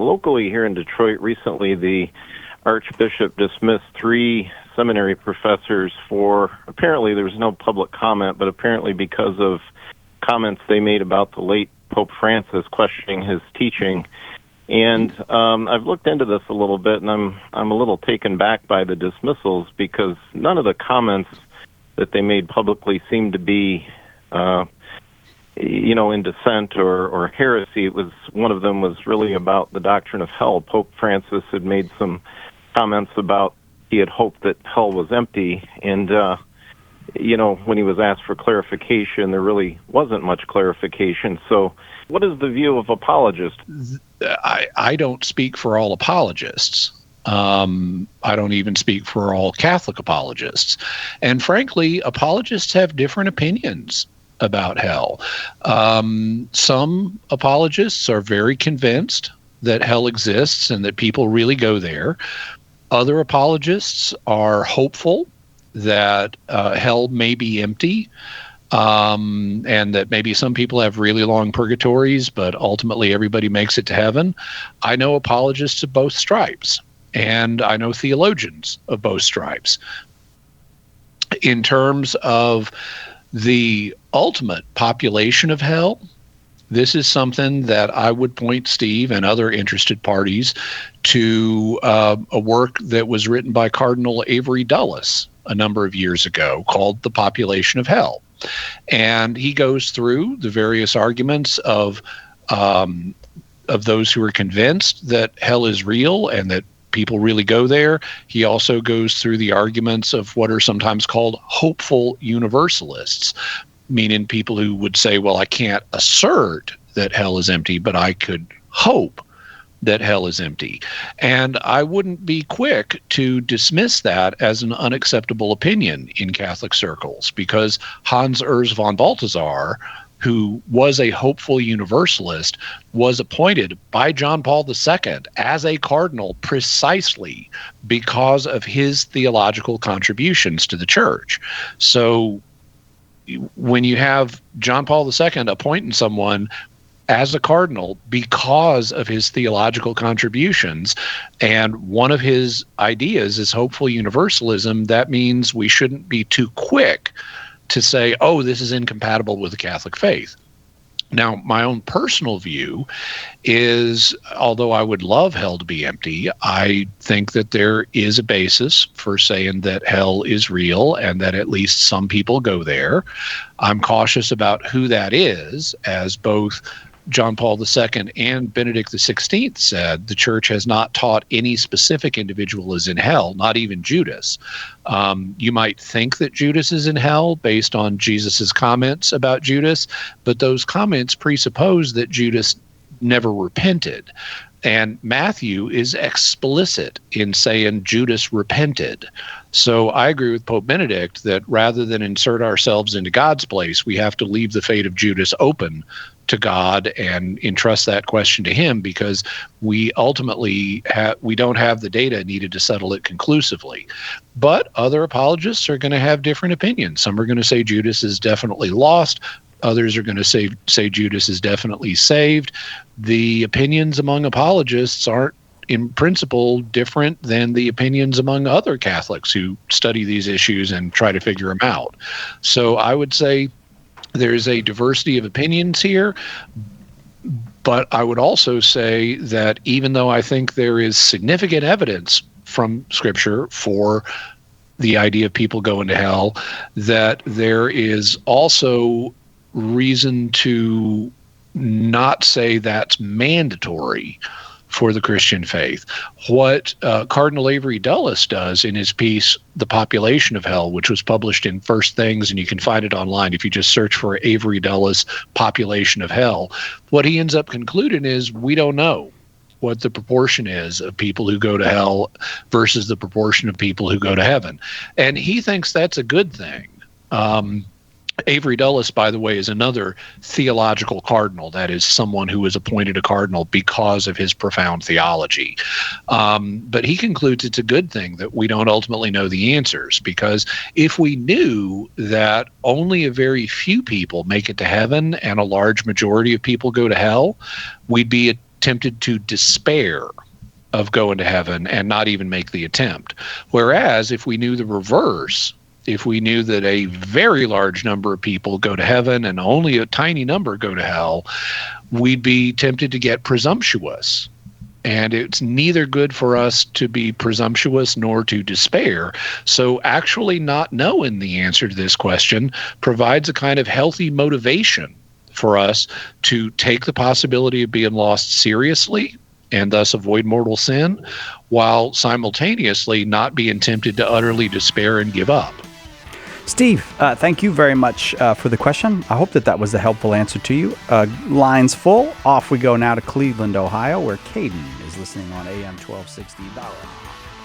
locally here in Detroit recently, the Archbishop dismissed 3 seminary professors for, apparently there was no public comment, but apparently because of comments they made about the late Pope Francis questioning his teaching. And I've looked into this a little bit, and I'm a little taken back by the dismissals because none of the comments that they made publicly seemed to be, in dissent or heresy. It was, one of them was really about the doctrine of hell. Pope Francis had made some comments about he had hoped that hell was empty, and when he was asked for clarification, there really wasn't much clarification. So what is the view of apologists? I don't speak for all apologists. I don't even speak for all Catholic apologists. And frankly, apologists have different opinions about hell. Some apologists are very convinced that hell exists and that people really go there. Other apologists are hopeful that hell may be empty, and that maybe some people have really long purgatories, but ultimately everybody makes it to heaven. I know apologists of both stripes, and I know theologians of both stripes. In terms of the ultimate population of hell, this is something that I would point Steve and other interested parties to a work that was written by Cardinal Avery Dulles a number of years ago called The Population of Hell. And he goes through the various arguments of those who are convinced that hell is real and that people really go there. He also goes through the arguments of what are sometimes called hopeful universalists, meaning people who would say, well, I can't assert that hell is empty, but I could hope that hell is empty. And I wouldn't be quick to dismiss that as an unacceptable opinion in Catholic circles, because Hans Urs von Balthasar, who was a hopeful universalist, was appointed by John Paul II as a cardinal precisely because of his theological contributions to the church. So when you have John Paul II appointing someone as a cardinal because of his theological contributions, and one of his ideas is hopeful universalism, that means we shouldn't be too quick to say, oh, this is incompatible with the Catholic faith. Now, my own personal view is, although I would love hell to be empty, I think that there is a basis for saying that hell is real and that at least some people go there. I'm cautious about who that is, as both John Paul II and Benedict XVI said the church has not taught any specific individual is in hell, not even Judas. You might think that Judas is in hell based on Jesus's comments about Judas, but those comments presuppose that Judas never repented. And Matthew is explicit in saying Judas repented. So I agree with Pope Benedict that rather than insert ourselves into God's place, we have to leave the fate of Judas open to God and entrust that question to him, because we ultimately we don't have the data needed to settle it conclusively. But other apologists are going to have different opinions. Some are going to say Judas is definitely lost. Others are going to say Judas is definitely saved. The opinions among apologists aren't in principle different than the opinions among other Catholics who study these issues and try to figure them out. So I would say there's a diversity of opinions here, but I would also say that even though I think there is significant evidence from Scripture for the idea of people going to hell, that there is also reason to not say that's mandatory for the Christian faith. What Cardinal Avery Dulles does in his piece, The Population of Hell, which was published in First Things, and you can find it online if you just search for Avery Dulles Population of Hell, what he ends up concluding is we don't know what the proportion is of people who go to hell versus the proportion of people who go to heaven. And he thinks that's a good thing. Avery Dulles, by the way, is another theological cardinal. That is someone who was appointed a cardinal because of his profound theology. But he concludes it's a good thing that we don't ultimately know the answers, because if we knew that only a very few people make it to heaven and a large majority of people go to hell, we'd be tempted to despair of going to heaven and not even make the attempt. Whereas if we knew the reverse, if we knew that a very large number of people go to heaven and only a tiny number go to hell, we'd be tempted to get presumptuous. And it's neither good for us to be presumptuous nor to despair. So actually not knowing the answer to this question provides a kind of healthy motivation for us to take the possibility of being lost seriously and thus avoid mortal sin, while simultaneously not being tempted to utterly despair and give up. Steve, thank you very much for the question. I hope that was a helpful answer to you. Lines full. Off we go now to Cleveland, Ohio, where Caden is listening on AM 1260 Dollar.